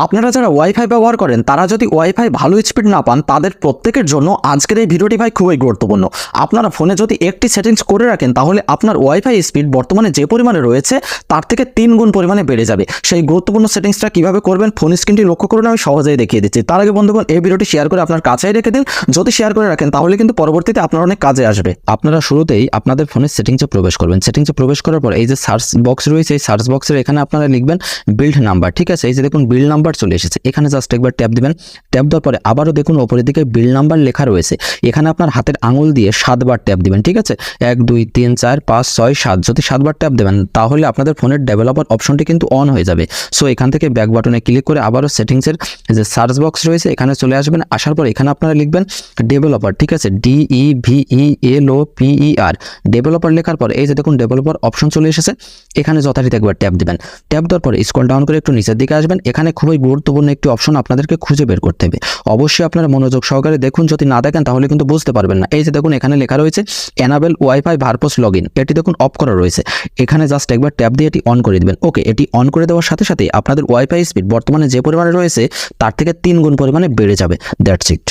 আপনারা যারা ওয়াইফাই ব্যবহার করেন তারা যদি ওয়াইফাই ভালো স্পিড না পান তাদের প্রত্যেকের জন্য আজকের এই ভিডিওটি ভাই খুবই গুরুত্বপূর্ণ। আপনারা ফোনে যদি একটি সেটিংস করে রাখেন তাহলে আপনার ওয়াইফাই স্পিড বর্তমানে যে পরিমাণে রয়েছে তার থেকে 3 গুণ পরিমাণে বেড়ে যাবে। সেই গুরুত্বপূর্ণ সেটিংসটা কিভাবে করবেন ফোন স্ক্রিনটি লক্ষ্য করুন, আমি সহজেই দেখিয়ে দিচ্ছি। তার আগে বন্ধুগণ এই ভিডিওটি শেয়ার করে আপনার কাছেই রেখে দিন। যদি শেয়ার করে রাখেন তাহলে কিন্তু পরবর্তীতে আপনার অনেক কাজে আসবে। আপনারা শুরুতেই আপনাদের ফোনের সেটিংসে প্রবেশ করবেন। সেটিংসে প্রবেশ করার পর এই যে সার্চ বক্স রয়েছে এই সার্চ বক্সের এখানে আপনারা লিখবেন বিল্ড নাম্বার। ঠিক আছে, এই যে দেখুন বিল্ড নাম্বার চলে এসেছে, এখানে জাস্ট একবার ট্যাপ দিবেন। ট্যাপ দেওয়ার পরে আবারও দেখুন উপরের দিকে বিল্ড নাম্বার লেখা রয়েছে, এখানে আপনার হাতের আঙুল দিয়ে 7 বার ট্যাপ দিবেন। ঠিক আছে, 1 2 3 4 5 6 7 যদি 7 বার ট্যাপ দেবেন তাহলে আপনাদের ফোনের ডেভেলপার অপশনটি কিন্তু অন হয়ে যাবে। সো এখান থেকে ব্যাক বাটনে ক্লিক করে আবারও সেটিংসের যে সার্চ বক্স রয়েছে এখানে চলে আসবেন। আসার পর এখানে আপনারা লিখবেন ডেভেলপার। ঠিক আছে, DEVELOPER ডেভেলপার লেখার পর এই যে দেখুন ডেভেলপার অপশন চলে এসেছে, এখানে যথারীতি একবার ট্যাপ দিবেন। ট্যাপ দেওয়ার পর স্ক্রল ডাউন করে একটু নিচের দিকে আসবেন। এখানে খুবই গুরুত্বপূর্ণ একটি অপশন আপনাদেরকে খুঁজে বের করতে হবে। অবশ্যই আপনারা মনোযোগ সহকারে দেখুন, যদি না দেখেন তাহলে কিন্তু বুঝতে পারবেন না। এই যে দেখুন এখানে লেখা রয়েছে এনাবেল ওয়াইফাই ভারপোস লগইন, এটি দেখুন অফ করা রয়েছে। এখানে জাস্ট একবার ট্যাপ দিয়ে এটি অন করে দিবেন। ওকে, এটি অন করে দেওয়ার সাথে সাথে আপনাদের ওয়াইফাই স্পিড বর্তমানে যে পরিমাণে রয়েছে তার থেকে 3 গুণ পরিমাণে বেড়ে যাবে। That's it.